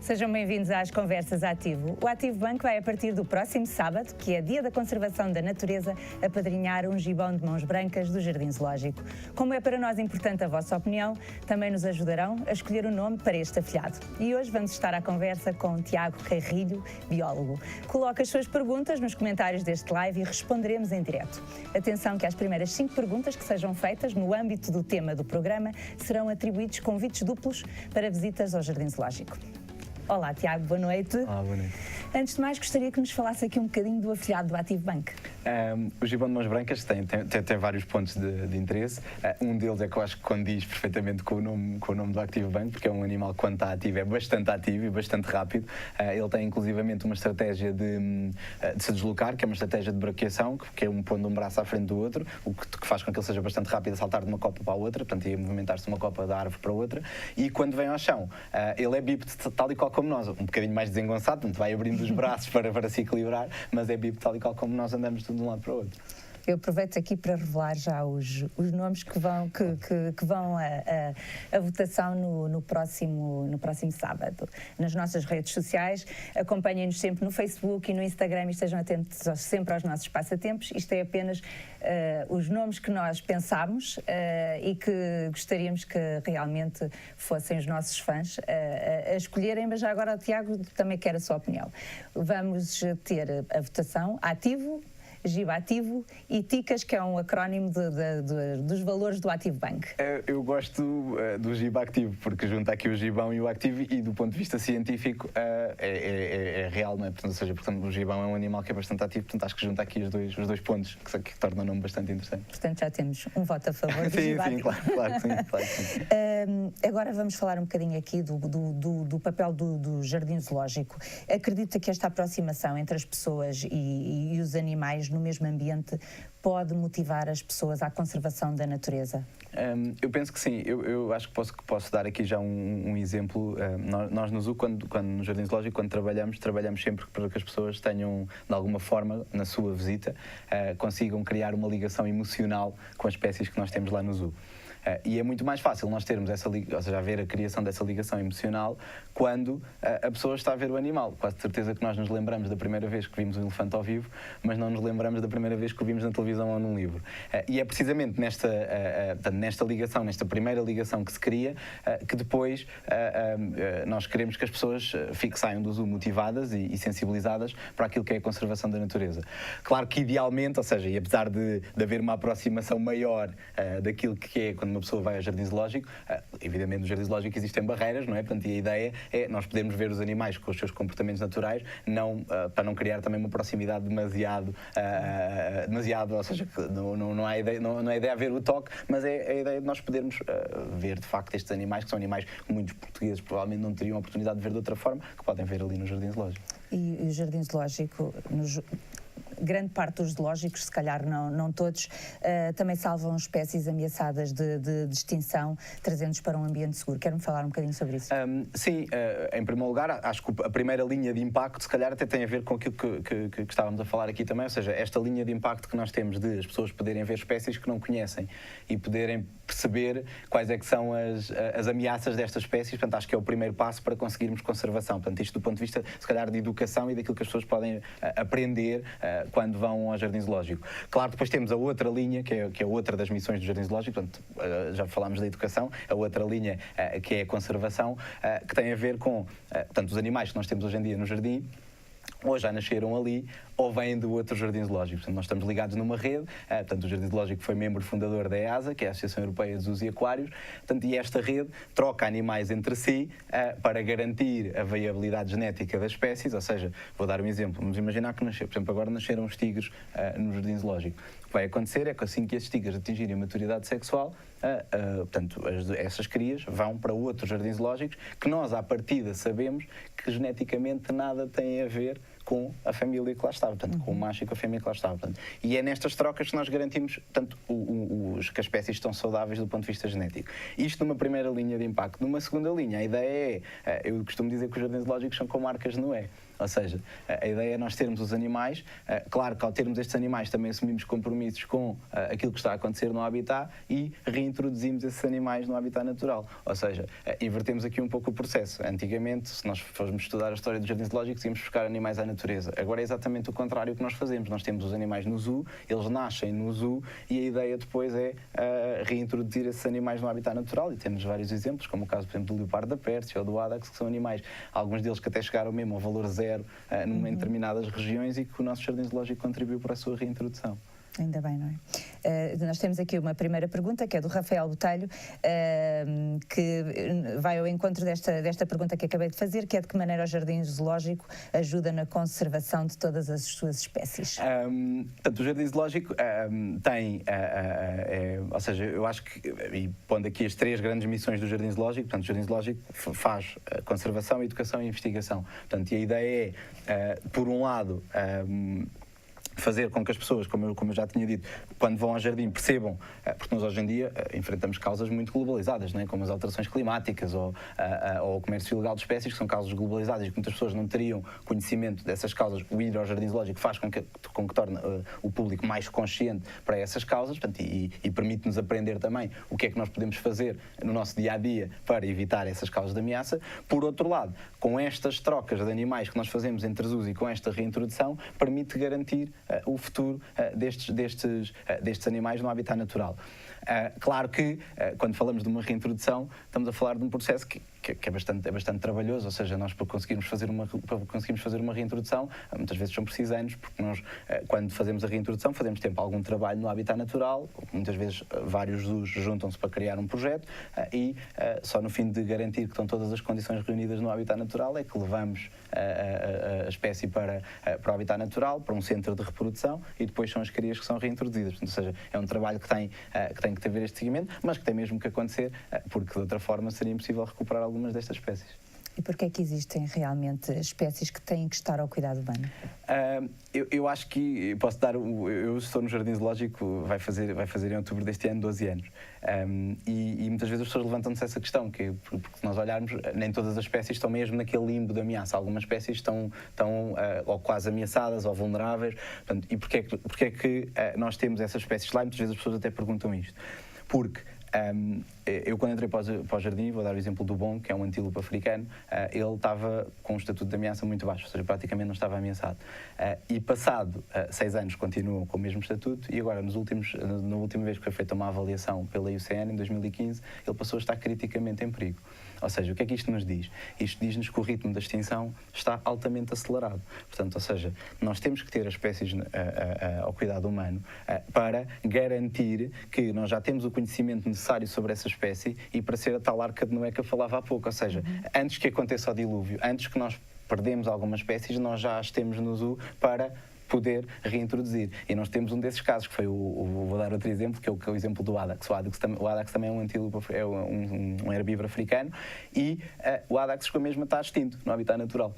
Sejam bem-vindos às Conversas Ativo. O Ativo Banco vai, a partir do próximo sábado, que é Dia da Conservação da Natureza, apadrinhar um gibão de mãos brancas do Jardim Zoológico. Como é para nós importante a vossa opinião, também nos ajudarão a escolher o nome para este afilhado. E hoje vamos estar à conversa com Tiago Carrilho, biólogo. Coloque as suas perguntas nos comentários deste live e responderemos em direto. Atenção que às primeiras 5 perguntas que sejam feitas no âmbito do tema do programa serão atribuídos convites duplos para visitas ao Jardim Zoológico. Olá, Tiago, boa noite. Olá, boa noite. Antes de mais, gostaria que nos falasse aqui um bocadinho do afilhado do Ativo Bank. O gibão de mãos brancas tem vários pontos de interesse. Um deles é que eu acho que condiz perfeitamente com o nome do Ativo Bank, porque é um animal que, quando está ativo, é bastante ativo e bastante rápido. Ele tem inclusivamente uma estratégia de se deslocar, que é uma estratégia de braqueação, que é pondo um braço à frente do outro, o que faz com que ele seja bastante rápido a saltar de uma copa para a outra, portanto, ia movimentar-se de uma copa da árvore para outra. E quando vem ao chão, ele é bípede, tal e qual como nós, um bocadinho mais desengonçado, portanto, vai abrindo os braços para se equilibrar, mas é bípede tal e qual como nós andamos de um lado para o outro. Eu aproveito aqui para revelar já os nomes que vão à votação no próximo sábado. Nas nossas redes sociais, acompanhem-nos sempre no Facebook e no Instagram e estejam atentos sempre aos nossos passatempos. Isto é apenas os nomes que nós pensámos e que gostaríamos que realmente fossem os nossos fãs a escolherem, mas já agora o Tiago também quer a sua opinião. Vamos ter a votação ativo, Giba Ativo e TICAS, que é um acrónimo dos valores do Ativo Bank. Eu gosto do Giba Ativo, porque junta aqui o gibão e o ativo, e do ponto de vista científico é real, não é? Portanto, ou seja, portanto, o gibão é um animal que é bastante ativo, portanto acho que junta aqui os dois pontos, que tornam o nome bastante interessante. Portanto, já temos um voto a favor do sim, Giba sim, Ativo. claro que sim. Agora vamos falar um bocadinho aqui do papel do Jardim Zoológico. Acredita que esta aproximação entre as pessoas e os animais no mesmo ambiente pode motivar as pessoas à conservação da natureza? Eu penso que sim. Eu acho que posso dar aqui já um exemplo. Nós no Zoo, no Jardim Zoológico, quando trabalhamos sempre para que as pessoas tenham, de alguma forma, na sua visita, consigam criar uma ligação emocional com as espécies que nós temos lá no Zoo. E é muito mais fácil nós termos ou seja, haver a criação dessa ligação emocional quando a pessoa está a ver o animal. Quase de certeza que nós nos lembramos da primeira vez que vimos um elefante ao vivo, mas não nos lembramos da primeira vez que o vimos na televisão ou num livro. E é precisamente nesta ligação, nesta primeira ligação que se cria, que depois nós queremos que as pessoas saiam do Zoo motivadas e sensibilizadas para aquilo que é a conservação da natureza. Claro que idealmente, ou seja, e apesar de haver uma aproximação maior daquilo que é quando uma pessoa vai ao Jardim Zoológico, evidentemente no Jardim Zoológico existem barreiras, não é? Portanto, e a ideia é nós podermos ver os animais com os seus comportamentos naturais, para não criar também uma proximidade demasiado, ou seja, não há ideia, não é ideia haver o toque, mas é a ideia de nós podermos ver de facto estes animais, que são animais que muitos portugueses provavelmente não teriam a oportunidade de ver de outra forma, que podem ver ali no Jardim Zoológico. E o Jardim Zoológico, grande parte dos zoológicos, se calhar não todos, também salvam espécies ameaçadas de extinção, trazendo-os para um ambiente seguro. Quer-me falar um bocadinho sobre isso? Sim, em primeiro lugar, acho que a primeira linha de impacto, se calhar, até tem a ver com aquilo que estávamos a falar aqui também, ou seja, esta linha de impacto que nós temos de as pessoas poderem ver espécies que não conhecem e poderem perceber quais é que são as ameaças destas espécies. Portanto, acho que é o primeiro passo para conseguirmos conservação. Portanto, isto do ponto de vista, se calhar, de educação e daquilo que as pessoas podem aprender quando vão ao Jardim Zoológico. Claro, depois temos a outra linha, que é outra das missões do Jardim Zoológico, portanto, já falámos da educação, a outra linha que é a conservação, que tem a ver com, portanto, os animais que nós temos hoje em dia no jardim, ou já nasceram ali, ou vêm do outro Jardim Zoológico. Portanto, nós estamos ligados numa rede, portanto, o Jardim Zoológico foi membro fundador da EASA, que é a Associação Europeia de Zoos e Aquários, portanto, e esta rede troca animais entre si para garantir a viabilidade genética das espécies, ou seja, vou dar um exemplo, vamos imaginar que por exemplo, agora nasceram os tigres no Jardim Zoológico. O que vai acontecer é que assim que esses tigres atingirem a maturidade sexual, portanto, essas crias vão para outros jardins zoológicos que nós, à partida, sabemos que geneticamente nada tem a ver com a família que lá estava, portanto, com o macho e com a fêmea que lá estava. Portanto, e é nestas trocas que nós garantimos, portanto, que as espécies estão saudáveis do ponto de vista genético. Isto numa primeira linha de impacto. Numa segunda linha, a ideia eu costumo dizer que os jardins zoológicos são como arcas de Noé. Ou seja, a ideia é nós termos os animais, claro que ao termos estes animais também assumimos compromissos com aquilo que está a acontecer no habitat e reintroduzimos esses animais no habitat natural. Ou seja, invertemos aqui um pouco o processo. Antigamente, se nós formos estudar a história dos jardins zoológicos, íamos buscar animais à natureza. Agora é exatamente o contrário que nós fazemos. Nós temos os animais no zoo, eles nascem no zoo e a ideia depois é reintroduzir esses animais no habitat natural. E temos vários exemplos, como o caso, por exemplo, do leopardo da Pérsia ou do Adax, que são animais, alguns deles que até chegaram mesmo ao valor zero em determinadas regiões e que o nosso jardim zoológico contribuiu para a sua reintrodução. Ainda bem, não é? Nós temos aqui uma primeira pergunta, que é do Rafael Botelho, que vai ao encontro desta pergunta que acabei de fazer, que é de que maneira o jardim zoológico ajuda na conservação de todas as suas espécies? Portanto, o jardim zoológico tem, ou seja, eu acho que, e pondo aqui as três grandes missões do jardim zoológico, portanto, o jardim zoológico faz conservação, educação e investigação. Portanto, e a ideia é, por um lado, fazer com que as pessoas, como eu já tinha dito, quando vão ao jardim percebam, porque nós hoje em dia enfrentamos causas muito globalizadas, não é? Como as alterações climáticas ou o comércio ilegal de espécies, que são causas globalizadas e que muitas pessoas não teriam conhecimento dessas causas. O ir ao jardim zoológico faz com que torne o público mais consciente para essas causas, portanto, e permite-nos aprender também o que é que nós podemos fazer no nosso dia-a-dia para evitar essas causas de ameaça. Por outro lado, com estas trocas de animais que nós fazemos entre zoos e com esta reintrodução, permite garantir o futuro destes animais no habitat natural. Claro que, quando falamos de uma reintrodução, estamos a falar de um processo que é bastante trabalhoso, ou seja, nós para conseguirmos fazer uma reintrodução, muitas vezes são precisos anos, porque nós, quando fazemos a reintrodução, fazemos algum trabalho no habitat natural, muitas vezes vários zoos juntam-se para criar um projeto e só no fim de garantir que estão todas as condições reunidas no habitat natural é que levamos a espécie para o habitat natural, para um centro de reprodução e depois são as crias que são reintroduzidas. Portanto, ou seja, é um trabalho que tem que haver este seguimento, mas que tem mesmo que acontecer, porque de outra forma seria impossível recuperar algumas destas espécies. E porquê é que existem realmente espécies que têm que estar ao cuidado humano? Eu acho que posso dar. Eu estou no Jardim Zoológico, vai fazer em outubro deste ano 12 anos. E muitas vezes as pessoas levantam-se essa questão, porque se nós olharmos, nem todas as espécies estão mesmo naquele limbo de ameaça. Algumas espécies estão ou quase ameaçadas ou vulneráveis. Portanto, e porquê é que nós temos essas espécies lá? E muitas vezes as pessoas até perguntam isto. Porque eu, quando entrei para o jardim, vou dar o exemplo do Bom, que é um antílope africano, ele estava com um estatuto de ameaça muito baixo, ou seja, praticamente não estava ameaçado. E passado 6 anos continuam com o mesmo estatuto e agora, na última vez que foi feita uma avaliação pela IUCN, em 2015, ele passou a estar criticamente em perigo. Ou seja, o que é que isto nos diz? Isto diz-nos que o ritmo da extinção está altamente acelerado. Portanto, ou seja, nós temos que ter as espécies ao cuidado humano para garantir que nós já temos o conhecimento necessário sobre essa espécie e para ser a tal arca de Noé que eu falava há pouco. Ou seja, antes que aconteça o dilúvio, antes que nós perdemos algumas espécies, nós já as temos no zoo para poder reintroduzir. E nós temos um desses casos, que foi vou dar outro exemplo, que é o exemplo do Adax. O Adax também é um antílope, é um herbívoro africano, e o Adax ficou mesmo está extinto no habitat natural.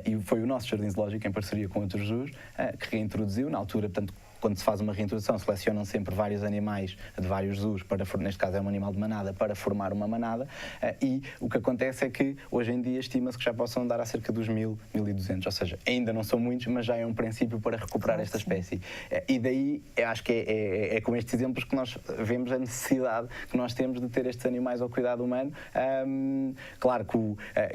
E foi o nosso jardim zoológico, em parceria com outros zoos, que reintroduziu, na altura, portanto, quando se faz uma reintrodução, selecionam sempre vários animais de vários zoos, neste caso é um animal de manada, para formar uma manada, e o que acontece é que hoje em dia estima-se que já possam andar a cerca dos 1.000, 1.200, ou seja, ainda não são muitos, mas já é um princípio para recuperar esta espécie. E daí, eu acho que é com estes exemplos que nós vemos a necessidade que nós temos de ter estes animais ao cuidado humano. Claro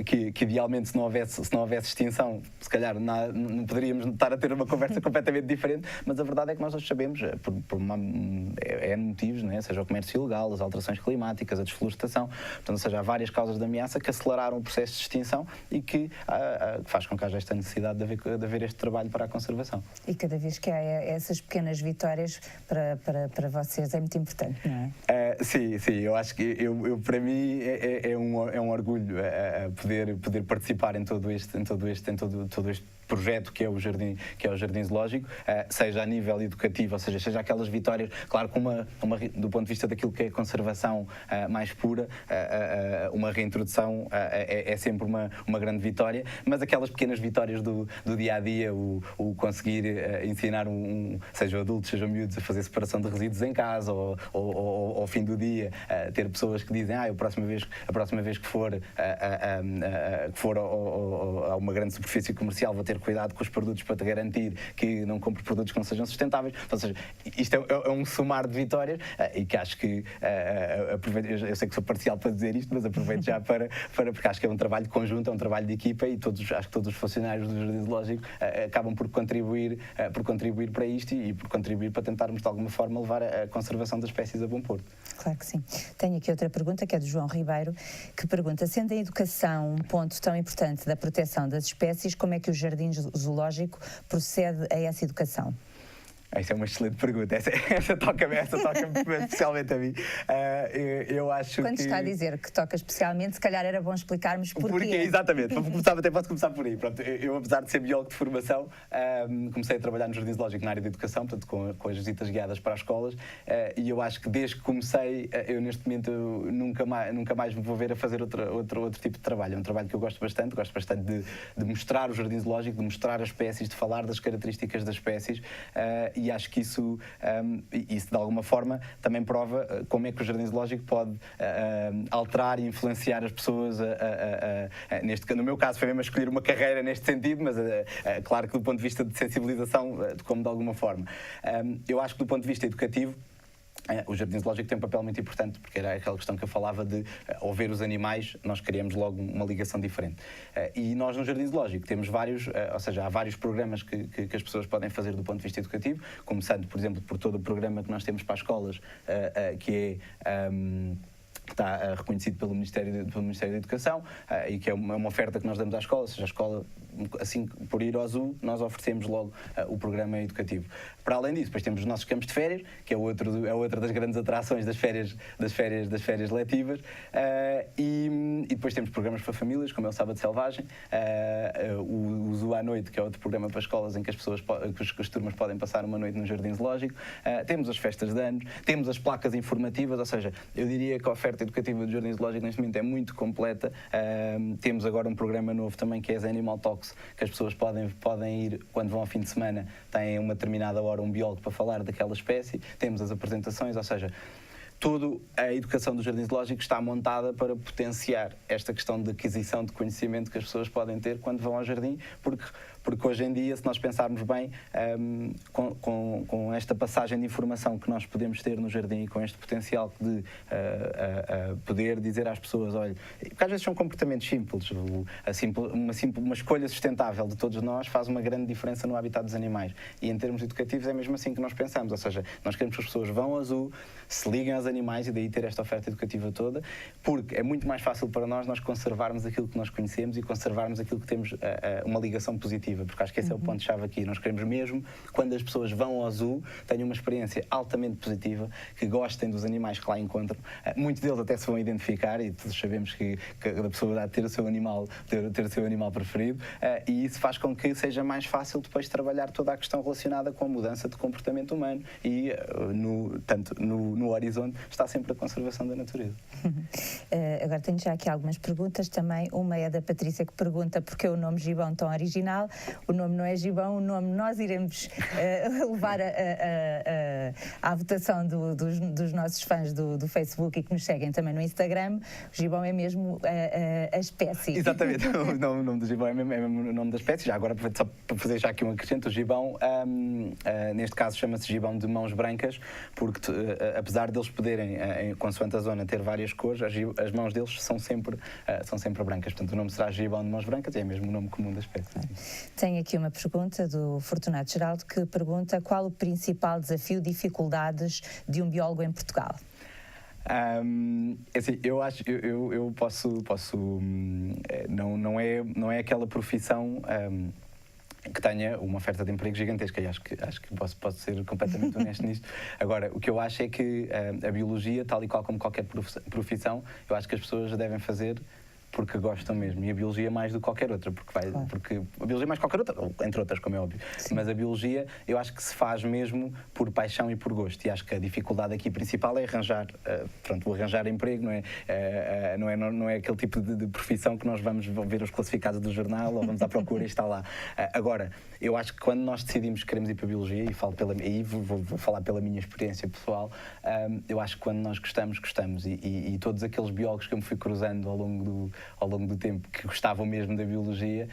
que idealmente, se não houvesse extinção, se calhar não poderíamos estar a ter uma conversa completamente diferente, mas a verdade é que nós sabemos, por motivos, não é? Seja o comércio ilegal, as alterações climáticas, a desflorestação, portanto, ou seja, há várias causas de ameaça que aceleraram o processo de extinção e que faz com que haja esta necessidade de haver este trabalho para a conservação. E cada vez que há essas pequenas vitórias, para vocês é muito importante, não é? Sim, eu acho que para mim é um orgulho poder participar em todo este projeto que é o Jardim Zoológico, seja a nível educativo, ou seja aquelas vitórias, claro, do ponto de vista daquilo que é conservação mais pura, uma reintrodução é sempre uma grande vitória, mas aquelas pequenas vitórias do dia-a-dia, o conseguir ensinar sejam adultos, sejam miúdos, a fazer separação de resíduos em casa, ou ao fim do dia ter pessoas que dizem a próxima vez que for a uma grande superfície comercial vou ter cuidado com os produtos para te garantir que não compro produtos que não sejam sustentáveis. Ou seja, isto é um somar de vitórias e que acho que eu sei que sou parcial para dizer isto, mas aproveito já porque acho que é um trabalho conjunto, é um trabalho de equipa e acho que todos os funcionários do Jardim Zoológico acabam por contribuir para isto e por contribuir para tentarmos de alguma forma levar a conservação das espécies a bom porto. Claro que sim. Tenho aqui outra pergunta que é do João Ribeiro, que pergunta: sendo a educação um ponto tão importante da proteção das espécies, como é que o Jardim Zoológico procede a essa educação? Essa é uma excelente pergunta. Essa toca-me especialmente a mim. Eu acho Quando que... está a dizer que toca especialmente, se calhar era bom explicarmos porquê. Exatamente. Até posso começar por aí. Pronto, eu, apesar de ser biólogo de formação, comecei a trabalhar no Jardim Zoológico na área de educação, portanto, com as visitas guiadas para as escolas, e eu acho que desde que comecei, eu neste momento nunca mais me vou ver a fazer outro tipo de trabalho. É um trabalho que eu gosto bastante de mostrar o Jardim Zoológico, de mostrar as espécies, de falar das características das espécies, e acho que isso de alguma forma também prova como é que o Jardim Zoológico pode alterar e influenciar as pessoas. No meu caso foi mesmo a escolher uma carreira neste sentido, mas claro que do ponto de vista de sensibilização, como de alguma forma. Eu acho que do ponto de vista educativo, o Jardim Zoológico tem um papel muito importante, porque era aquela questão que eu falava de, ao ver os animais, nós queríamos logo uma ligação diferente. E nós no Jardim Zoológico temos há vários programas que as pessoas podem fazer do ponto de vista educativo, começando, por exemplo, por todo o programa que nós temos para as escolas, que está reconhecido pelo Ministério da Educação, e que é uma oferta que nós damos à escola, ou seja, a escola, assim por ir ao zoo, nós oferecemos logo o programa educativo. Para além disso, depois temos os nossos campos de férias, que é outra das grandes atrações das férias letivas, e depois temos programas para famílias, como é o Sábado Selvagem, o Zoo à Noite, que é outro programa para escolas em que as turmas podem passar uma noite no Jardim Zoológico, temos as festas de anos, temos as placas informativas, ou seja, eu diria que a oferta educativa do Jardim Zoológico neste momento é muito completa. Temos agora um programa novo também que é as Animal Talks, que as pessoas podem ir quando vão ao fim de semana, têm uma determinada hora um biólogo para falar daquela espécie, temos as apresentações, ou seja, toda a educação do Jardim Zoológico está montada para potenciar esta questão de aquisição de conhecimento que as pessoas podem ter quando vão ao jardim, porque hoje em dia, se nós pensarmos bem, com esta passagem de informação que nós podemos ter no jardim e com este potencial de poder dizer às pessoas, olha, porque às vezes são comportamentos simples, uma escolha sustentável de todos nós faz uma grande diferença no habitat dos animais, e em termos educativos é mesmo assim que nós pensamos, ou seja, nós queremos que as pessoas vão ao zoo, se liguem aos animais e daí ter esta oferta educativa toda, porque é muito mais fácil para nós conservarmos aquilo que nós conhecemos e conservarmos aquilo que temos uma ligação positiva, porque acho que esse é o ponto-chave aqui. Nós queremos mesmo, quando as pessoas vão ao zoo, tenham uma experiência altamente positiva, que gostem dos animais que lá encontram. Muitos deles até se vão identificar, e todos sabemos que a pessoa dá de ter o seu animal preferido, e isso faz com que seja mais fácil depois trabalhar toda a questão relacionada com a mudança de comportamento humano e no horizonte está sempre a conservação da natureza. Agora tenho já aqui algumas perguntas também. Uma é da Patrícia, que pergunta porque o nome Gibão tão original. O nome não é Gibão, o nome nós iremos levar à votação dos nossos fãs do Facebook e que nos seguem também no Instagram. O Gibão é mesmo a espécie. Exatamente, o nome do Gibão é mesmo o nome da espécie. Já agora, só para fazer já aqui um acrescento, o Gibão, neste caso chama-se Gibão de mãos brancas, porque apesar deles poderem, consoante a zona, ter várias cores, as mãos deles são sempre brancas. Portanto, o nome será Gibão de mãos brancas e é mesmo o nome comum da espécie. Tenho aqui uma pergunta do Fortunato Geraldo, que pergunta qual o principal desafio, dificuldades de um biólogo em Portugal? Assim, eu acho, eu posso não é aquela profissão que tenha uma oferta de emprego gigantesca, e acho que posso ser completamente honesto nisto. Agora, o que eu acho é que a biologia, tal e qual como qualquer profissão, eu acho que as pessoas devem fazer porque gostam mesmo. E a biologia mais do que qualquer outra, porque a biologia mais que qualquer outra, entre outras, como é óbvio. Sim. Mas a biologia, eu acho que se faz mesmo por paixão e por gosto. E acho que a dificuldade aqui principal é arranjar emprego, não é aquele tipo de profissão que nós vamos ver os classificados do jornal ou vamos à procura e está lá. Agora, eu acho que quando nós decidimos que queremos ir para a biologia, e vou falar pela minha experiência pessoal, eu acho que quando nós gostamos. E todos aqueles biólogos que eu me fui cruzando ao longo do tempo que gostavam mesmo da biologia,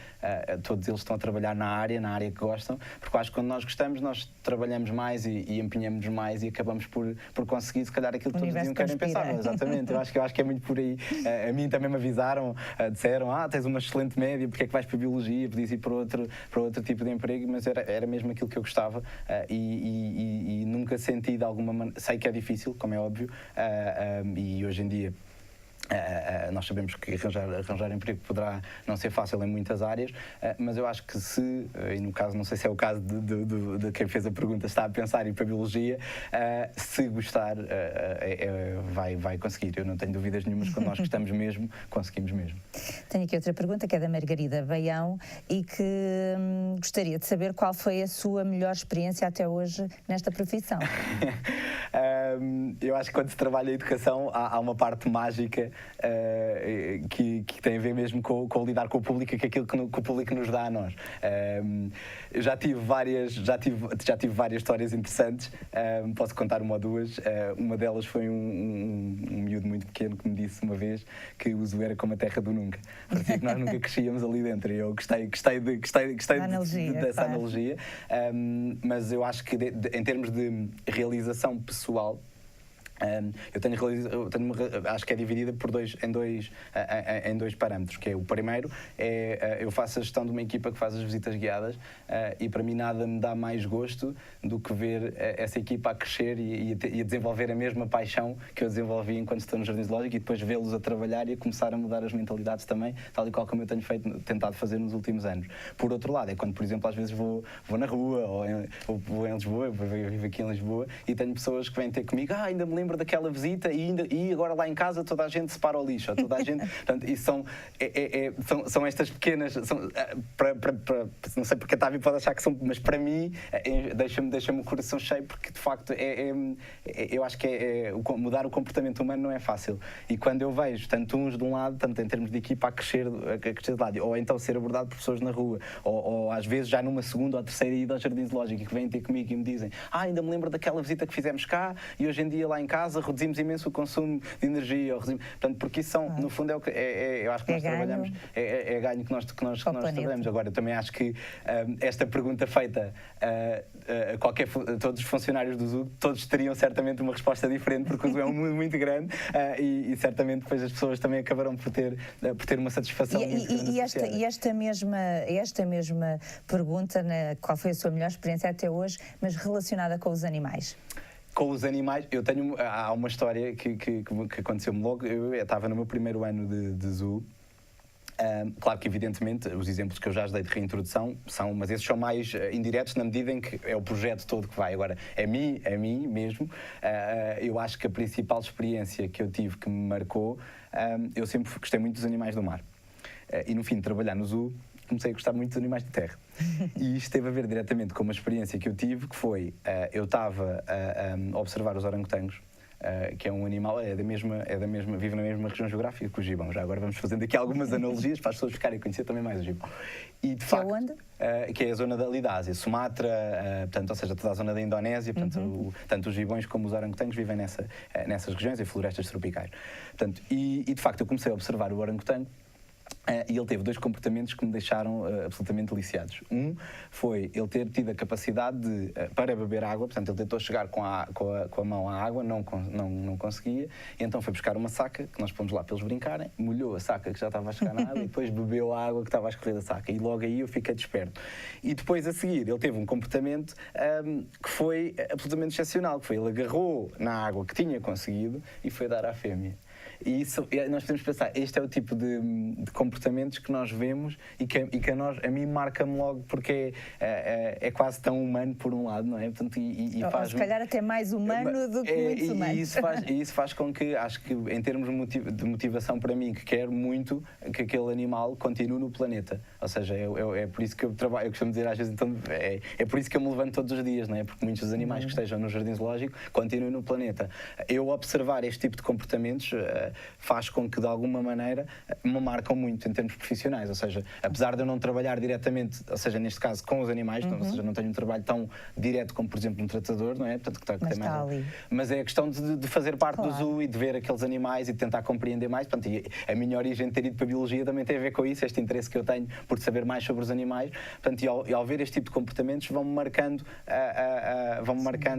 todos eles estão a trabalhar na área que gostam, porque eu acho que quando nós gostamos, nós trabalhamos mais e empenhamos mais e acabamos por conseguir, se calhar, aquilo que todos diziam que querem pensar. Exatamente, eu acho que é muito por aí. A mim também me avisaram, disseram, tens uma excelente média, porque é que vais para a biologia, podias ir para outro tipo de emprego, mas era mesmo aquilo que eu gostava e nunca senti de alguma maneira, sei que é difícil, como é óbvio, e hoje em dia nós sabemos que arranjar emprego poderá não ser fácil em muitas áreas, mas eu acho que e no caso, não sei se é o caso de quem fez a pergunta, está a pensar em ir para a biologia, se gostar, vai conseguir. Eu não tenho dúvidas nenhumas, quando nós gostamos mesmo, conseguimos mesmo. Tenho aqui outra pergunta, que é da Margarida Baião, e que gostaria de saber qual foi a sua melhor experiência até hoje nesta profissão. Eu acho que quando se trabalha em educação há uma parte mágica que tem a ver mesmo com lidar com o público e com aquilo que o público nos dá a nós. Já tive várias histórias interessantes, posso contar uma ou duas. Uma delas foi um miúdo muito pequeno que me disse uma vez que o zoo era como a terra do nunca. Parecia que nós nunca crescíamos ali dentro. Eu gostei dessa analogia, mas eu acho que em termos de realização pessoal, acho que é dividida em dois parâmetros, que é o primeiro, eu faço a gestão de uma equipa que faz as visitas guiadas, e para mim nada me dá mais gosto do que ver essa equipa a crescer e a desenvolver a mesma paixão que eu desenvolvi enquanto estou no Jardim Zoológico, e depois vê-los a trabalhar e a começar a mudar as mentalidades também, tal e qual como eu tenho tentado fazer nos últimos anos. Por outro lado, é quando, por exemplo, às vezes vou na rua, ou vou em Lisboa, eu vivo aqui em Lisboa, e tenho pessoas que vêm ter comigo, ainda me lembro daquela visita e agora lá em casa toda a gente separa o lixo, toda a gente, portanto, isso são estas pequenas, não sei porque a Tavi pode achar que são, mas para mim deixa-me o coração cheio, porque de facto eu acho que mudar o comportamento humano não é fácil, e quando eu vejo tanto uns de um lado, tanto em termos de equipa a crescer de lado, ou então ser abordado por pessoas na rua, ou às vezes já numa segunda ou terceira ida ao Jardim Zoológico, e que vêm ter comigo e me dizem, ainda me lembro daquela visita que fizemos cá, e hoje em dia lá em casa reduzimos imenso o consumo de energia, portanto, porque isso no fundo eu acho que nós trabalhamos, é ganho que nós trabalhamos. Agora, eu também acho que esta pergunta feita a todos os funcionários do zoo, todos teriam certamente uma resposta diferente, porque o zoo é um mundo muito grande, e certamente depois as pessoas também acabarão por ter uma satisfação muito grande. E esta mesma pergunta, qual foi a sua melhor experiência até hoje, mas relacionada com os animais? Com os animais, há uma história que aconteceu-me logo. Eu estava no meu primeiro ano de zoo. Claro que, evidentemente, os exemplos que eu já dei de reintrodução mas esses são mais indiretos, na medida em que é o projeto todo que vai. Agora, a mim mesmo, eu acho que a principal experiência que eu tive que me marcou, eu sempre gostei muito dos animais do mar. E no fim de trabalhar no zoo, comecei a gostar muito dos animais de terra. E isto teve a ver diretamente com uma experiência que eu tive, que foi, eu estava a observar os orangotangos, que é um animal, vive na mesma região geográfica que o gibão. Já agora vamos fazendo aqui algumas analogias para as pessoas ficarem a conhecer também mais o gibão. E de facto, onde? Que é a zona ali da Ásia, Sumatra, portanto, ou seja, toda a zona da Indonésia, portanto, tanto os gibões como os orangotangos vivem nessas regiões, em florestas tropicais. Portanto, e de facto eu comecei a observar o orangotango, e ele teve dois comportamentos que me deixaram absolutamente deliciados. Um foi ele ter tido a capacidade para beber água, portanto ele tentou chegar com a mão à água, não conseguia, e então foi buscar uma saca, que nós pomos lá para eles brincarem, molhou a saca que já estava a chegar na água e depois bebeu a água que estava a escorrer da saca, e logo aí eu fiquei desperto. E depois a seguir ele teve um comportamento que foi absolutamente excepcional, que foi ele agarrou na água que tinha conseguido e foi dar à fêmea. E nós podemos pensar, este é o tipo de comportamentos que nós vemos e que a mim marca-me logo, porque é quase tão humano por um lado, não é? Portanto, ou se calhar até mais humano do que muitos humanos. E isso faz com que, acho que em termos de motivação para mim, que quero muito que aquele animal continue no planeta. Ou seja, é por isso que eu trabalho, eu costumo dizer às vezes, então, é por isso que eu me levanto todos os dias, não é? Porque muitos dos animais que estejam no jardim zoológico continuem no planeta. Eu observar este tipo de comportamentos faz com que, de alguma maneira, me marcam muito em termos profissionais. Ou seja, apesar de eu não trabalhar diretamente, ou seja, neste caso, com os animais, ou seja, não tenho um trabalho tão direto como, por exemplo, um tratador, não é? Portanto, mas é a questão de fazer parte do zoo e de ver aqueles animais e de tentar compreender mais. Portanto, e a minha origem de ter ido para a biologia também tem a ver com isso, este interesse que eu tenho por saber mais sobre os animais. Portanto, e ao ver este tipo de comportamentos, vão-me marcando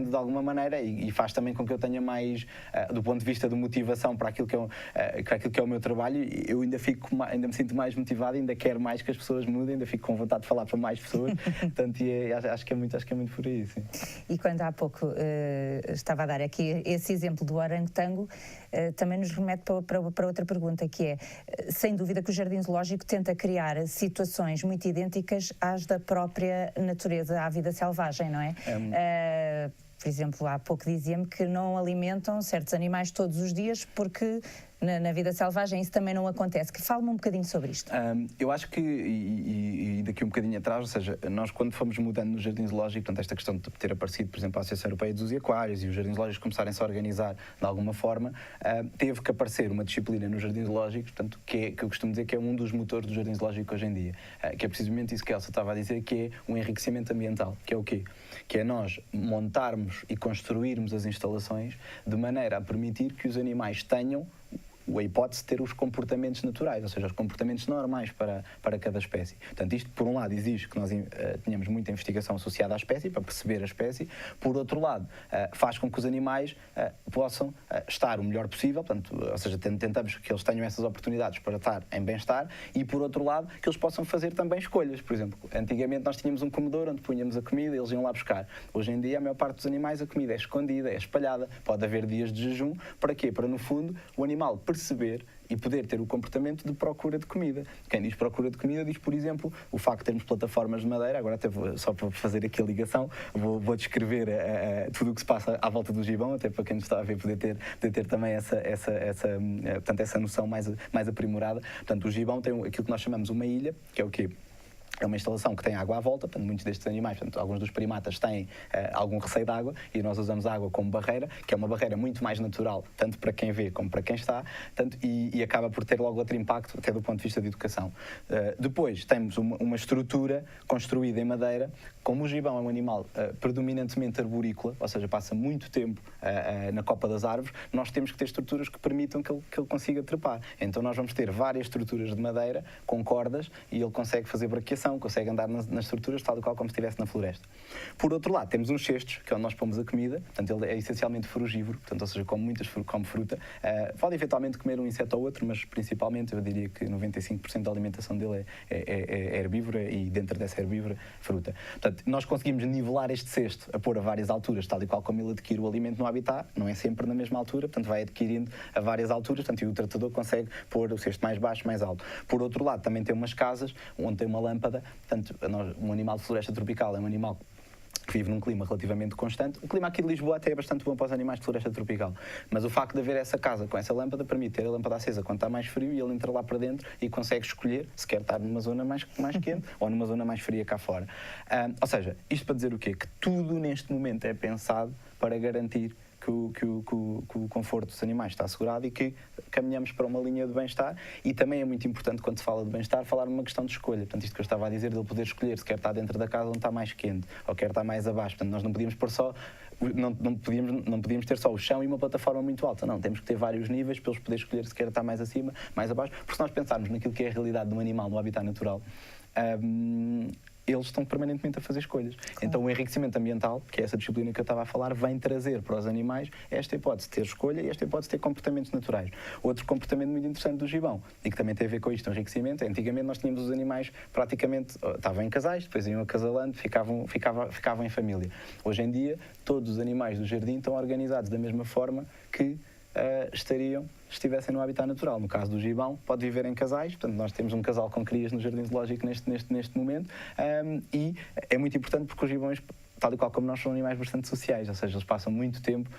de alguma maneira e faz também com que eu tenha mais, do ponto de vista de motivação para aquilo que é o meu trabalho, eu ainda me sinto mais motivado, ainda quero mais que as pessoas mudem, ainda fico com vontade de falar para mais pessoas. Portanto, acho que é muito por aí, sim. E quando há pouco estava a dar aqui esse exemplo do orangotango, também nos remete para outra pergunta, que é, sem dúvida que o Jardim Zoológico tenta criar situações muito idênticas às da própria natureza, à vida selvagem, não é? Por exemplo, há pouco dizia-me que não alimentam certos animais todos os dias porque na vida selvagem isso também não acontece. Que fale-me um bocadinho sobre isto. Eu acho que, e daqui um bocadinho atrás, ou seja, nós quando fomos mudando no Jardim Zoológico, portanto, esta questão de ter aparecido, por exemplo, a Associação Europeia dos Aquários e os Jardins Zoológicos começarem-se a organizar de alguma forma, teve que aparecer uma disciplina nos Jardins Zoológicos, portanto, que eu costumo dizer que é um dos motores do Jardim Zoológico hoje em dia, que é precisamente isso que a Elsa estava a dizer, que é um enriquecimento ambiental, que é o quê? Que é nós montarmos e construirmos as instalações de maneira a permitir que os animais tenham a hipótese de ter os comportamentos naturais, ou seja, os comportamentos normais para cada espécie. Portanto, isto, por um lado, exige que nós tenhamos muita investigação associada à espécie, para perceber a espécie. Por outro lado, faz com que os animais possam estar o melhor possível, portanto, ou seja, tentamos que eles tenham essas oportunidades para estar em bem-estar e, por outro lado, que eles possam fazer também escolhas. Por exemplo, antigamente nós tínhamos um comedor onde punhamos a comida e eles iam lá buscar. Hoje em dia, a maior parte dos animais, a comida é escondida, é espalhada, pode haver dias de jejum. Para quê? Para, no fundo, o animal perceber e poder ter o comportamento de procura de comida. Quem diz procura de comida diz, por exemplo, o facto de termos plataformas de madeira. Agora até só para fazer aqui a ligação, vou descrever tudo o que se passa à volta do gibão, até para quem nos está a ver poder ter também essa noção mais aprimorada. Portanto, o gibão tem aquilo que nós chamamos uma ilha, que é o quê? É uma instalação que tem água à volta, portanto, muitos destes animais, portanto, alguns dos primatas têm algum receio de água e nós usamos a água como barreira, que é uma barreira muito mais natural, tanto para quem vê como para quem está, e acaba por ter logo outro impacto, até do ponto de vista de educação. Depois, temos uma estrutura construída em madeira. Como o gibão é um animal predominantemente arborícola, ou seja, passa muito tempo na copa das árvores, nós temos que ter estruturas que permitam que ele consiga trepar. Então nós vamos ter várias estruturas de madeira com cordas e ele consegue fazer braquiação, consegue andar nas estruturas tal e qual como se estivesse na floresta. Por outro lado, temos uns cestos, que é onde nós pomos a comida, portanto ele é essencialmente frugívoro, portanto, ou seja, come fruta. Pode eventualmente comer um inseto ou outro, mas principalmente eu diria que 95% da alimentação dele é herbívora e dentro dessa herbívora, fruta. Portanto, nós conseguimos nivelar este cesto a pôr a várias alturas, tal e qual como ele adquire o alimento no habitat, não é sempre na mesma altura, portanto vai adquirindo a várias alturas, portanto, e o tratador consegue pôr o cesto mais baixo, mais alto. Por outro lado, também tem umas casas onde tem uma lâmpada, portanto, um animal de floresta tropical é um animal que vive num clima relativamente constante. O clima aqui de Lisboa até é bastante bom para os animais de floresta tropical, mas o facto de haver essa casa com essa lâmpada permite ter a lâmpada acesa quando está mais frio e ele entra lá para dentro e consegue escolher se quer estar numa zona mais quente ou numa zona mais fria cá fora. Ou seja, isto para dizer o quê? Que tudo neste momento é pensado para garantir que o conforto dos animais está assegurado e que caminhamos para uma linha de bem-estar. E também é muito importante, quando se fala de bem-estar, falar numa questão de escolha. Portanto, isto que eu estava a dizer, de ele poder escolher se quer estar dentro da casa onde está mais quente ou quer estar mais abaixo. Portanto, nós não podíamos pôr só, não podíamos ter só o chão e uma plataforma muito alta. Não, temos que ter vários níveis para eles poderem escolher se quer estar mais acima, mais abaixo. Porque se nós pensarmos naquilo que é a realidade de um animal no habitat natural, eles estão permanentemente a fazer escolhas. Claro. Então o enriquecimento ambiental, que é essa disciplina que eu estava a falar, vem trazer para os animais esta hipótese de ter escolha e esta hipótese de ter comportamentos naturais. Outro comportamento muito interessante do gibão, e que também tem a ver com isto, o enriquecimento, antigamente nós tínhamos os animais praticamente, estavam em casais, depois iam acasalando, ficavam em família. Hoje em dia, todos os animais do jardim estão organizados da mesma forma que estivessem no habitat natural. No caso do gibão, pode viver em casais, portanto nós temos um casal com crias no Jardim Zoológico neste momento, e é muito importante porque os gibões, tal e qual como nós, são animais bastante sociais, ou seja, eles passam muito tempo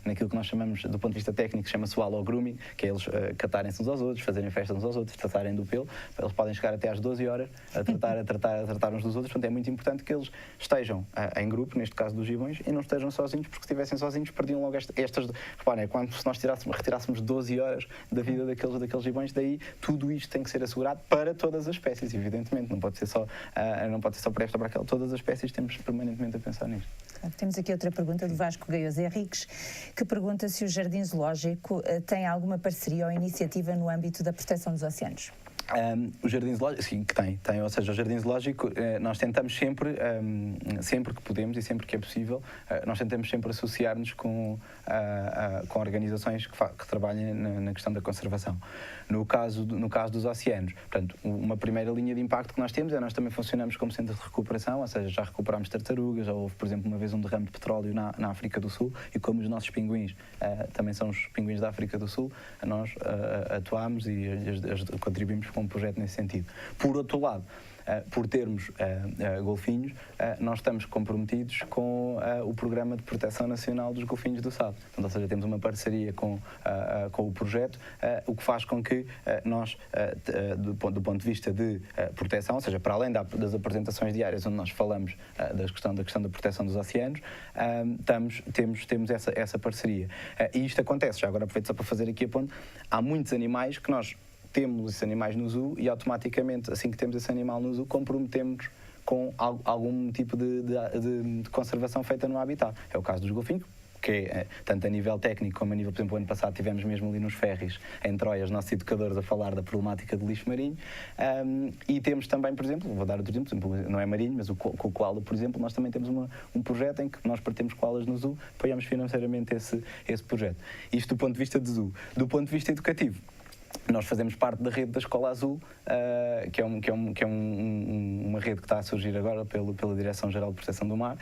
naquilo que nós chamamos, do ponto de vista técnico, chama-se o allogrooming, que é eles catarem-se uns aos outros, fazerem festa uns aos outros, tratarem do pelo. Eles podem chegar até às 12 horas a tratar uns dos outros, portanto é muito importante que eles estejam em grupo, neste caso dos gibões, e não estejam sozinhos, porque se estivessem sozinhos perdiam logo estas... Reparem, é quando se nós retirássemos 12 horas da vida daqueles gibões, daí tudo isto tem que ser assegurado para todas as espécies, evidentemente, não pode ser só para esta ou para aquela, todas as espécies temos permanentemente a pensar nisto. Temos aqui outra pergunta do Vasco Gaioso Henriques, que pergunta se o Jardim Zoológico tem alguma parceria ou iniciativa no âmbito da proteção dos oceanos. O Jardim Zoológico, sim, que tem, ou seja, o Jardim Zoológico, nós tentamos sempre, sempre que podemos e sempre que é possível, nós tentamos sempre associar-nos com organizações que trabalhem na questão da conservação. No caso dos oceanos, portanto, uma primeira linha de impacto que nós temos é nós também funcionamos como centro de recuperação, ou seja, já recuperámos tartarugas, já houve, por exemplo, uma vez um derrame de petróleo na África do Sul, e como os nossos pinguins também são os pinguins da África do Sul, nós atuámos e contribuímos com um projeto nesse sentido. Por outro lado, por termos golfinhos, nós estamos comprometidos com o Programa de Proteção Nacional dos Golfinhos do Sado. Portanto, ou seja, temos uma parceria com o projeto, o que faz com que nós, do ponto de vista de proteção, ou seja, para além das apresentações diárias onde nós falamos da questão da proteção dos oceanos, temos essa parceria. E isto acontece, já agora aproveito só para fazer aqui a ponto, há muitos animais que nós temos esses animais no zoo e automaticamente, assim que temos esse animal no zoo, comprometemos com algum tipo de conservação feita no habitat. É o caso dos golfinhos, que é tanto a nível técnico como a nível, por exemplo, o ano passado tivemos mesmo ali nos Ferris, em Troia, os nossos educadores a falar da problemática do lixo marinho, e temos também, por exemplo, vou dar outro exemplo, não é marinho, mas com o koala, por exemplo, nós também temos um projeto em que nós partemos koalas no zoo, apoiamos financeiramente esse projeto. Isto do ponto de vista de zoo. Do ponto de vista educativo, nós fazemos parte da rede da Escola Azul, que é uma rede que está a surgir agora pela Direção-Geral de Proteção do Mar,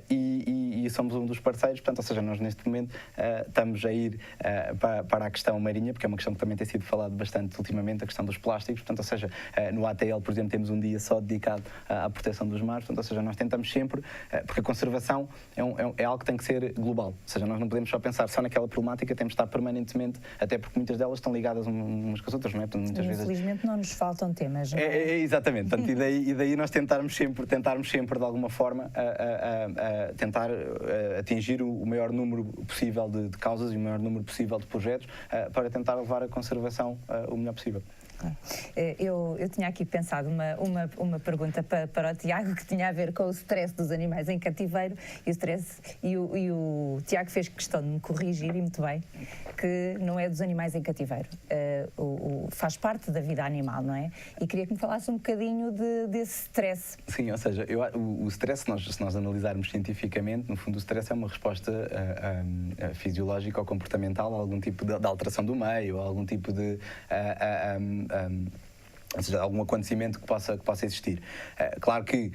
e somos um dos parceiros, portanto, ou seja, nós neste momento estamos a ir para a questão marinha, porque é uma questão que também tem sido falado bastante ultimamente, a questão dos plásticos, portanto, ou seja, no ATL, por exemplo, temos um dia só dedicado à proteção dos mares, portanto, ou seja, nós tentamos sempre, porque a conservação é algo que tem que ser global, ou seja, nós não podemos só pensar só naquela problemática, temos de estar permanentemente, até porque muitas delas estão ligadas umas com as outras, não é? Portanto, muitas vezes... Infelizmente não nos faltam temas, não é? Exatamente, portanto, e daí nós tentarmos sempre de alguma forma tentar atingir o maior número possível de causas e o maior número possível de projetos para tentar levar a conservação o melhor possível. Eu tinha aqui pensado uma pergunta para o Tiago, que tinha a ver com o stress dos animais em cativeiro e o Tiago fez questão de me corrigir, e muito bem, que não é dos animais em cativeiro, faz parte da vida animal, não é? E queria que me falasse um bocadinho desse stress. Sim, ou seja, o stress, se nós analisarmos cientificamente, no fundo o stress é uma resposta fisiológica ou comportamental a algum tipo de alteração do meio, ou algum tipo de ou seja, algum acontecimento que possa existir. Claro que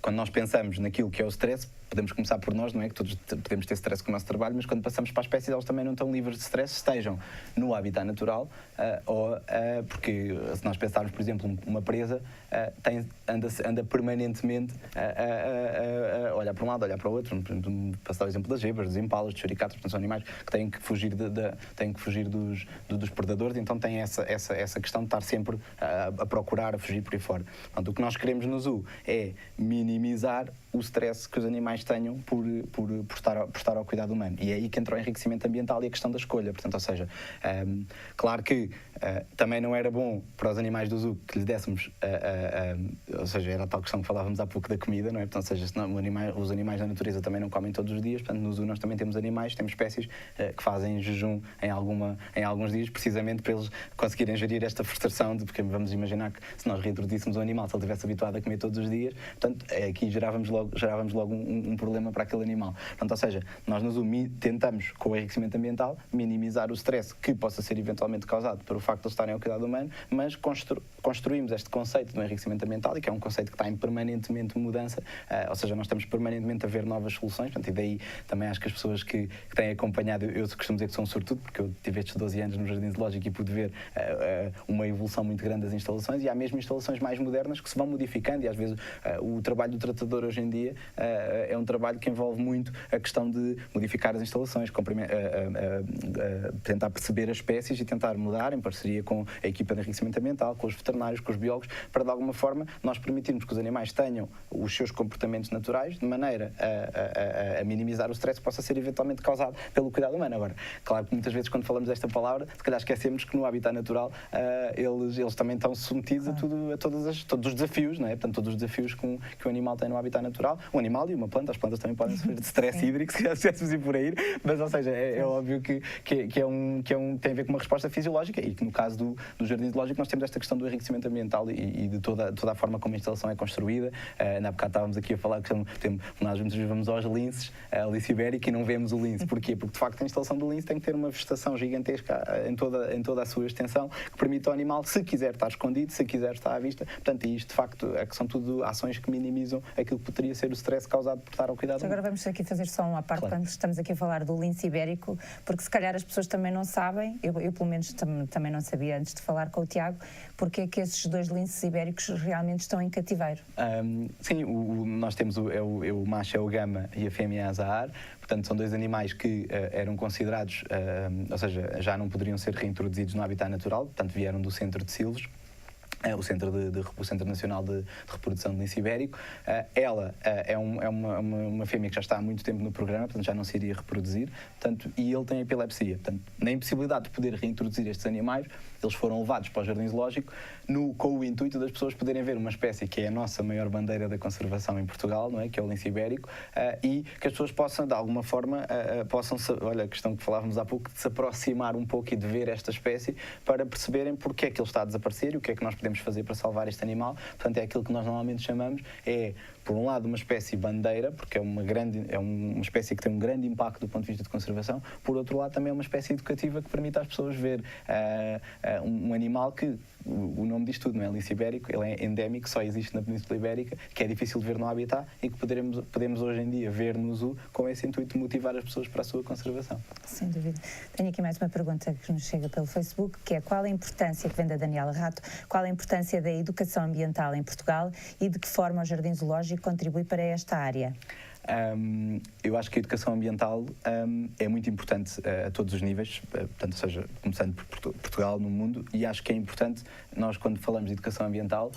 quando nós pensamos naquilo que é o stress, podemos começar por nós, não é? Que todos podemos ter stress com o nosso trabalho, mas quando passamos para as espécies, elas também não estão livres de stress, estejam no habitat natural, porque se nós pensarmos, por exemplo, uma presa anda permanentemente a olhar para um lado, olhar para o outro. Por exemplo, passar o exemplo das zebras, dos impalas, dos suricatos, portanto, são animais que têm que fugir, dos predadores, então têm essa questão de estar sempre a procurar, a fugir por aí fora. Portanto, o que nós queremos no zoo é minimizar o stress que os animais tenham por estar ao cuidado humano. E é aí que entra o enriquecimento ambiental e a questão da escolha. Portanto, ou seja, claro que também não era bom para os animais do zoo que lhes dessemos, ou seja, era a tal questão que falávamos há pouco da comida, não é? Portanto, ou seja, senão os animais da natureza também não comem todos os dias, portanto, no zoo nós também temos animais, temos espécies que fazem jejum em alguns dias, precisamente para eles conseguirem gerir esta frustração, porque vamos imaginar que se nós reintroduzíssemos um animal, se ele estivesse habituado a comer todos os dias, portanto, aqui gerávamos logo gerávamos logo um problema para aquele animal. Portanto, ou seja, nós no Zoo tentamos, com o enriquecimento ambiental, minimizar o stress que possa ser eventualmente causado pelo facto de eles estarem ao cuidado humano, mas construímos este conceito do enriquecimento ambiental, e que é um conceito que está em permanentemente mudança, ou seja, nós estamos permanentemente a ver novas soluções, portanto, e daí também acho que as pessoas que têm acompanhado, eu costumo dizer que sou um sortudo, porque eu tive estes 12 anos no Jardim Zoológico e pude ver uma evolução muito grande das instalações, e há mesmo instalações mais modernas que se vão modificando, e às vezes o trabalho do tratador hoje em dia é um trabalho que envolve muito a questão de modificar as instalações, tentar perceber as espécies e tentar mudar em parceria com a equipa de enriquecimento ambiental, com os veterinários, com os biólogos, para de alguma forma nós permitirmos que os animais tenham os seus comportamentos naturais de maneira a minimizar o stress que possa ser eventualmente causado pelo cuidado humano. Agora, claro que muitas vezes quando falamos desta palavra, se calhar esquecemos que no habitat natural eles também estão submetidos a todos os desafios, não é? Portanto, todos os desafios que o animal tem no habitat natural, um animal e uma planta, as plantas também podem sofrer de stress hídrico, se quiséssemos ir por aí, mas, ou seja, é óbvio que tem a ver com uma resposta fisiológica, e que no caso do Jardim Zoológico nós temos esta questão do enriquecimento ambiental e de toda a forma como a instalação é construída. Na bocado estávamos aqui a falar que nós muitas vezes vamos aos linces, a lince ibérica, e não vemos o lince. Porquê? Porque de facto a instalação do lince tem que ter uma vegetação gigantesca em toda a sua extensão, que permite ao animal, se quiser estar escondido, se quiser estar à vista. Portanto, isto de facto que são tudo ações que minimizam aquilo que poderia ser o stress causado por estar ao cuidado. Agora vamos aqui fazer só uma parte, claro, quando estamos aqui a falar do lince ibérico, porque se calhar as pessoas também não sabem, eu pelo menos também não sabia antes de falar com o Tiago, porque é que esses dois linces ibéricos realmente estão em cativeiro. Sim, nós temos o macho é o gama e a fêmea é a azahar. Portanto, são dois animais que eram considerados, ou seja, já não poderiam ser reintroduzidos no habitat natural, portanto vieram do centro de Silves, o Centro Nacional de Reprodução de Lince Ibérico. Ela é uma fêmea que já está há muito tempo no programa, portanto já não se iria reproduzir, portanto, e ele tem epilepsia. Portanto, na impossibilidade de poder reintroduzir estes animais, eles foram levados para o Jardim Zoológico com o intuito das pessoas poderem ver uma espécie que é a nossa maior bandeira da conservação em Portugal, não é? Que é o lince ibérico, e que as pessoas possam, de alguma forma, olha, a questão que falávamos há pouco, de se aproximar um pouco e de ver esta espécie para perceberem porque é que ele está a desaparecer e o que é que nós podemos fazer para salvar este animal. Portanto, é aquilo que nós normalmente chamamos, por um lado, uma espécie bandeira, porque é uma espécie que tem um grande impacto do ponto de vista de conservação. Por outro lado, também é uma espécie educativa que permite às pessoas ver um animal que, o nome diz tudo, não é? Lince ibérico, ele é endémico, só existe na Península Ibérica, que é difícil de ver no habitat e que podemos hoje em dia ver no zoo com esse intuito de motivar as pessoas para a sua conservação. Sem dúvida. Tenho aqui mais uma pergunta que nos chega pelo Facebook, que é: qual a importância, que vem da Daniela Rato, qual a importância da educação ambiental em Portugal e de que forma o Jardim Zoológico contribui para esta área? Eu acho que a educação ambiental é muito importante a todos os níveis, portanto, ou seja, começando por Portugal, no mundo, e acho que é importante nós, quando falamos de educação ambiental,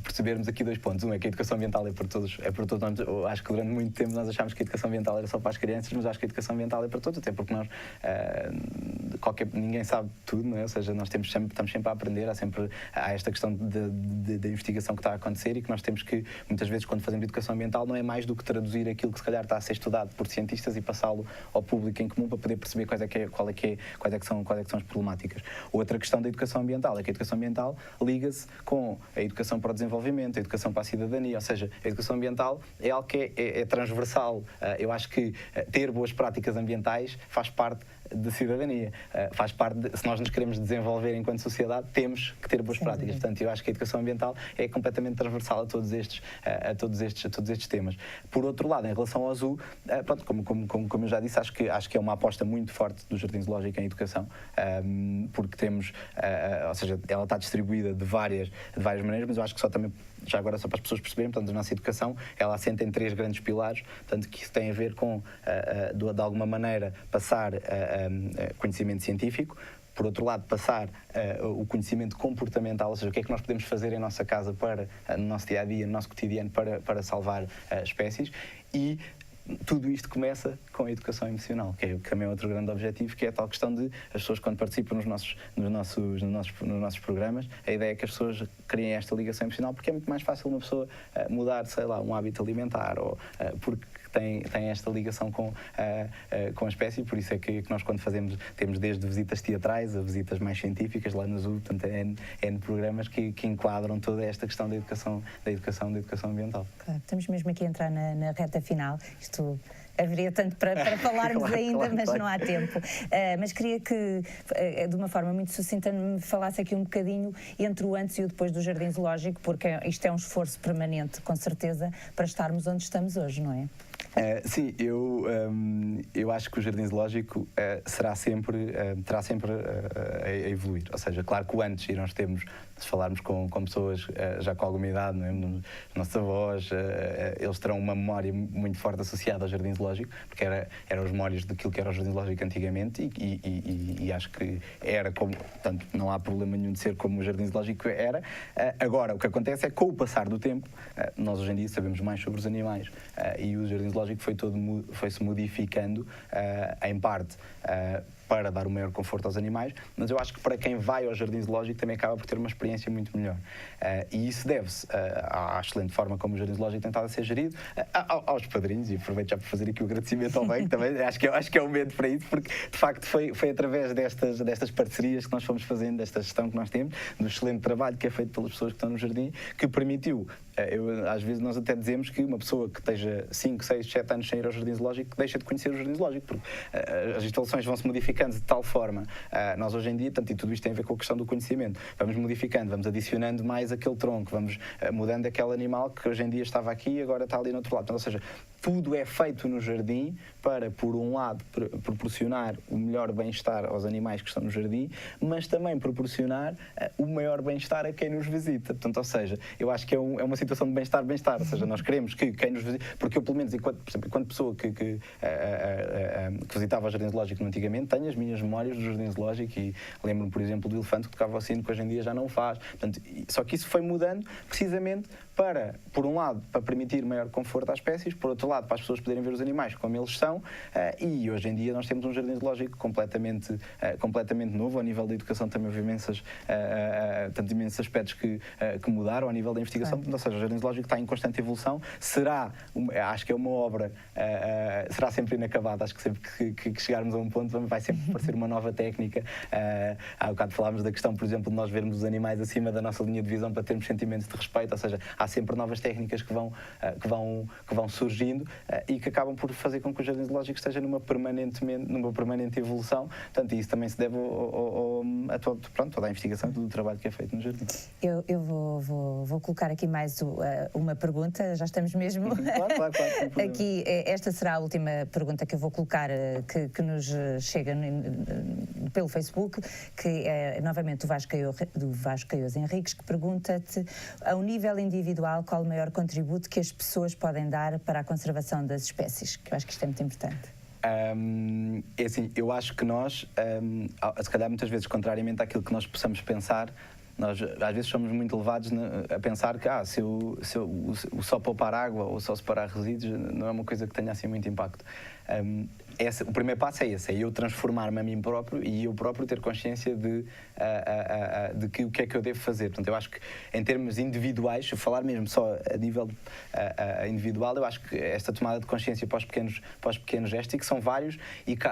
percebermos aqui dois pontos. Um é que a educação ambiental é para todos nós. Eu acho que durante muito tempo nós achámos que a educação ambiental era só para as crianças, mas acho que a educação ambiental é para todos, até porque nós, ninguém sabe tudo, não é? Ou seja, nós estamos sempre a aprender, há esta questão da investigação que está a acontecer, e que nós temos que, muitas vezes, quando fazemos educação ambiental, não é mais do que traduzir aquilo que se calhar está a ser estudado por cientistas e passá-lo ao público em comum para poder perceber quais é que são as problemáticas. Outra questão da educação ambiental é que a educação ambiental liga-se com a educação para o desenvolvimento, a educação para a cidadania, ou seja, a educação ambiental é algo que é transversal. Eu acho que ter boas práticas ambientais faz parte de cidadania, faz parte se nós nos queremos desenvolver enquanto sociedade, temos que ter boas práticas. Portanto, eu acho que a educação ambiental é completamente transversal a todos estes temas. Por outro lado, em relação ao zoo, pronto, como eu já disse, acho que é uma aposta muito forte do Jardim Zoológico em educação, porque temos, ou seja, ela está distribuída de várias maneiras, mas eu acho que já agora só para as pessoas perceberem, portanto, a nossa educação, ela assenta em 3 grandes pilares, portanto, que tem a ver com, de alguma maneira, passar conhecimento científico. Por outro lado, passar o conhecimento comportamental, ou seja, o que é que nós podemos fazer em nossa casa, no nosso dia-a-dia, no nosso cotidiano, para salvar espécies. E tudo isto começa com a educação emocional, que também é outro grande objetivo, que é a tal questão de as pessoas, quando participam nos nossos programas, a ideia é que as pessoas criem esta ligação emocional, porque é muito mais fácil uma pessoa mudar, sei lá, um hábito alimentar, ou porque têm esta ligação com a espécie, por isso é que nós quando temos desde visitas teatrais a visitas mais científicas lá no zoo, portanto N programas que enquadram toda esta questão da educação ambiental. Claro, estamos mesmo aqui a entrar na reta final. Isto haveria tanto para falarmos claro, ainda, claro, mas claro. não há tempo. Mas queria que, de uma forma muito sucinta, me falasse aqui um bocadinho entre o antes e o depois do Jardim Zoológico, porque isto é um esforço permanente, com certeza, para estarmos onde estamos hoje, não é? Sim, eu acho que o Jardim Zoológico terá sempre a evoluir. Ou seja, claro que o antes, e nós temos, se falarmos com pessoas já com alguma idade, não é? Nossos avós, eles terão uma memória muito forte associada ao Jardim Zoológico, porque eram as memórias daquilo que era o Jardim Zoológico antigamente e acho que era como, portanto, não há problema nenhum de ser como o Jardim Zoológico era. Agora, o que acontece é que com o passar do tempo, nós hoje em dia sabemos mais sobre os animais e o Jardim Zoológico foi-se modificando, em parte, para dar o maior conforto aos animais, mas eu acho que para quem vai ao Jardim Zoológico também acaba por ter uma experiência muito melhor. E isso deve-se à excelente forma como o Jardim Zoológico tem estado a ser gerido, aos padrinhos, e aproveito já para fazer aqui o agradecimento ao banco também, acho que é o momento para isso, porque de facto foi através destas parcerias que nós fomos fazendo, desta gestão que nós temos, do excelente trabalho que é feito pelas pessoas que estão no jardim, que permitiu, às vezes nós até dizemos que uma pessoa que esteja 5, 6, 7 anos sem ir ao Jardim Zoológico deixa de conhecer o Jardim Zoológico, porque as instalações vão se modificando de tal forma, nós hoje em dia, e tudo isto tem a ver com a questão do conhecimento, vamos modificando, vamos adicionando mais aquele tronco, vamos mudando aquele animal que hoje em dia estava aqui e agora está ali no outro lado. Então, ou seja, tudo é feito no jardim para, por um lado, proporcionar o melhor bem-estar aos animais que estão no jardim, mas também proporcionar o maior bem-estar a quem nos visita. Portanto, ou seja, eu acho que é uma situação de bem-estar, ou seja, nós queremos que quem nos visita, porque eu, pelo menos, enquanto pessoa que visitava o Jardim Zoológico antigamente, tenho as minhas memórias do Jardim Zoológico e lembro-me, por exemplo, do elefante que tocava o sino, que hoje em dia já não o faz. Portanto, só que isso foi mudando precisamente para, por um lado, para permitir maior conforto às espécies, por outro lado, para as pessoas poderem ver os animais como eles são, e hoje em dia nós temos um Jardim Zoológico completamente novo. A nível da educação também houve imensos aspectos que mudaram a nível da investigação. Ou seja, o Jardim Zoológico está em constante evolução. Acho que é uma obra, será sempre inacabada. Acho que sempre que chegarmos a um ponto vai sempre aparecer uma nova técnica. Há bocado falámos da questão, por exemplo, de nós vermos os animais acima da nossa linha de visão para termos sentimentos de respeito. Ou seja, há sempre novas técnicas que vão surgindo e que acabam por fazer com que o Jardim Zoológico esteja numa permanente evolução. Portanto, isso também se deve a toda a investigação e todo o trabalho que é feito no jardim. Eu vou colocar aqui mais uma pergunta, já estamos mesmo Claro, aqui. Esta será a última pergunta que eu vou colocar, que nos chega pelo Facebook, que é novamente do Vasco Caioso Henriques, que pergunta-te, ao nível individual, qual o maior contributo que as pessoas podem dar para a conservação das espécies? Que eu acho que isto é muito importante. É assim, eu acho que nós, se calhar muitas vezes, contrariamente àquilo que nós possamos pensar, nós às vezes somos muito levados a pensar que se eu só poupar água ou só separar resíduos não é uma coisa que tenha assim muito impacto. O primeiro passo é esse, é eu transformar-me a mim próprio e eu próprio ter consciência de o que é que eu devo fazer. Portanto, eu acho que em termos individuais, se eu falar mesmo só a nível individual, eu acho que esta tomada de consciência para os pequenos gestos, e que são vários, e que,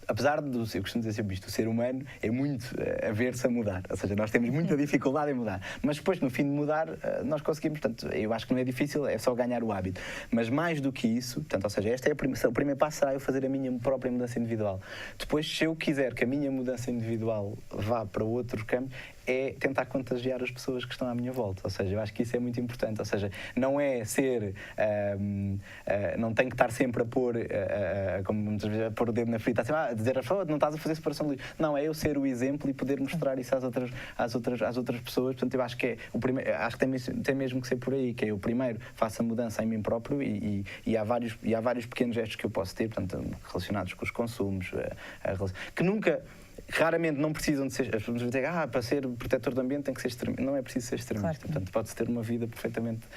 apesar eu costumo dizer sempre isto, o ser humano é muito averso a mudar, ou seja, nós temos muita dificuldade em mudar, mas depois no fim de mudar nós conseguimos. Portanto, eu acho que não é difícil, é só ganhar o hábito. Mas mais do que isso, portanto, ou seja, o primeiro passo será eu fazer a minha própria mudança individual. Depois, se eu quiser que a minha mudança individual vá para outro campo, é tentar contagiar as pessoas que estão à minha volta. Ou seja, eu acho que isso é muito importante. Ou seja, não é ser... não tem que estar sempre a pôr, como muitas vezes, a pôr o dedo na ferida, assim, a dizer, não estás a fazer separação de lixo. Não, é eu ser o exemplo e poder mostrar isso às outras pessoas. Portanto, eu acho que acho que tem mesmo que ser por aí, que eu primeiro faço a mudança em mim próprio e há vários pequenos gestos que eu posso ter, portanto, relacionados com os consumos, que nunca... raramente não precisam de ser, as pessoas dizem, para ser protetor do ambiente tem que ser extremista. Não é preciso ser extremista. Claro. Portanto, pode-se ter uma vida perfeitamente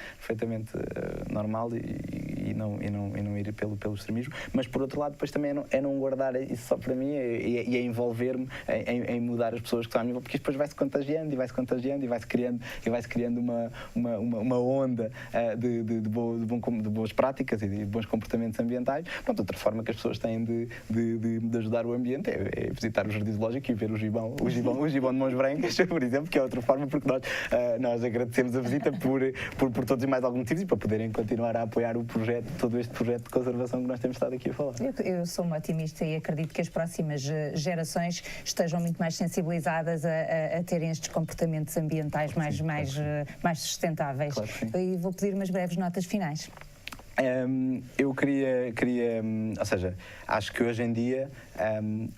normal e não ir pelo extremismo. Mas, por outro lado, depois também é não guardar isso só para mim e é envolver-me em mudar as pessoas que estão à minha volta, porque depois vai-se contagiando e vai-se criando uma onda de boas práticas e de bons comportamentos ambientais. Pronto, outra forma que as pessoas têm de ajudar o ambiente é visitar o Jardim Zoológico e ver o gibão de Mãos Brancas, por exemplo, que é outra forma, porque nós agradecemos a visita por todos e mais alguns motivos e para poderem continuar a apoiar todo este projeto de conservação que nós temos estado aqui a falar. Eu sou uma otimista e acredito que as próximas gerações estejam muito mais sensibilizadas a terem estes comportamentos ambientais mais sustentáveis. Claro que sim. E vou pedir umas breves notas finais. Eu queria, ou seja, acho que hoje em dia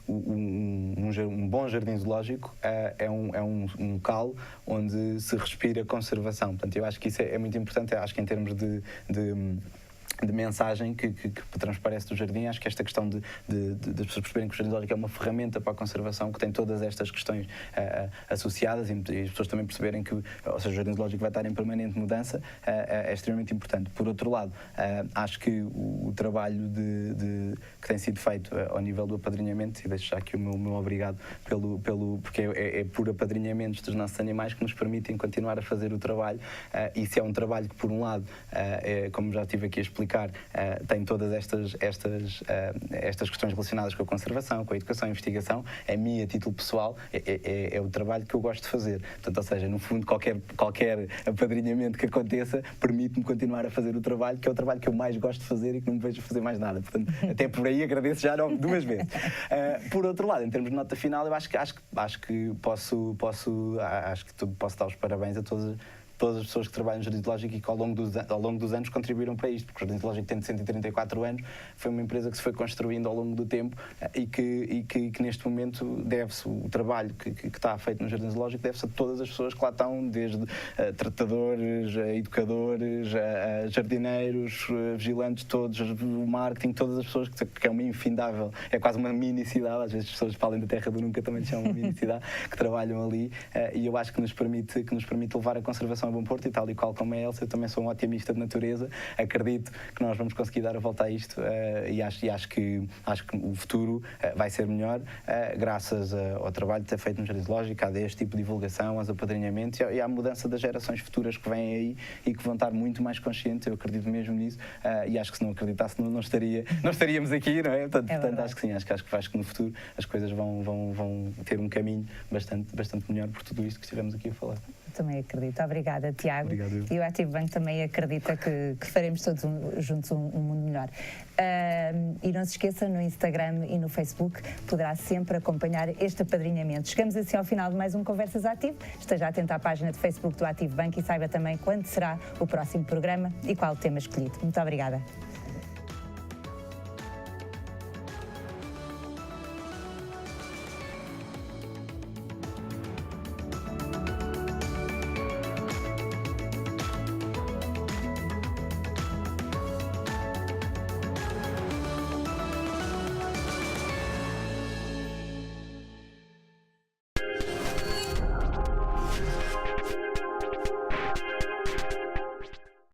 um bom jardim zoológico é um local onde se respira conservação. Portanto, eu acho que isso é muito importante. Acho que em termos de mensagem que transparece do jardim, acho que esta questão das pessoas perceberem que o jardim zoológico é uma ferramenta para a conservação que tem todas estas questões associadas e as pessoas também perceberem que, ou seja, o jardim zoológico vai estar em permanente mudança é extremamente importante. Por outro lado, acho que o trabalho que tem sido feito ao nível do apadrinhamento, e deixo já aqui o meu obrigado porque é por apadrinhamentos dos nossos animais que nos permitem continuar a fazer o trabalho, e se é um trabalho que, por um lado, como já estive aqui a explicar, tem todas estas questões relacionadas com a conservação, com a educação, a investigação. A mim, a título pessoal, é o trabalho que eu gosto de fazer. Portanto, ou seja, no fundo, qualquer apadrinhamento que aconteça permite-me continuar a fazer o trabalho, que é o trabalho que eu mais gosto de fazer e que não me vejo fazer mais nada. Portanto, até por aí agradeço já 2 vezes. Por outro lado, em termos de nota final, eu acho que posso dar os parabéns a todas as pessoas que trabalham no Jardim Zoológico e que ao longo dos anos contribuíram para isto, porque o Jardim Zoológico tem 134 anos, foi uma empresa que se foi construindo ao longo do tempo e que neste momento deve-se, o trabalho que está feito no Jardim Zoológico deve-se a todas as pessoas que lá estão, desde tratadores, educadores, jardineiros, vigilantes, todos, o marketing, todas as pessoas, que é uma infindável, é quase uma mini-cidade, às vezes as pessoas falam da Terra do Nunca também chamam uma mini-cidade, que trabalham ali, e eu acho que nos permite levar a conservação a bom porto, e tal e qual como é a Elsa, eu também sou um otimista de natureza, acredito que nós vamos conseguir dar a volta a isto, e acho que o futuro vai ser melhor, graças ao trabalho que é feito no Jardim Zoológico, a este tipo de divulgação, aos apadrinhamentos e à mudança das gerações futuras que vêm aí e que vão estar muito mais conscientes, eu acredito mesmo nisso, e acho que se não acreditasse não estaríamos aqui, não é? Portanto, acho que sim, acho que no futuro as coisas vão ter um caminho bastante melhor por tudo isto que estivemos aqui a falar. Também acredito. Obrigada, Tiago. Obrigado. E o Active Bank também acredita que faremos todos juntos um mundo melhor. E não se esqueça, no Instagram e no Facebook poderá sempre acompanhar este apadrinhamento. Chegamos assim ao final de mais um Conversas Active. Esteja atento à página de Facebook do Active Bank e saiba também quando será o próximo programa e qual o tema escolhido. Muito obrigada.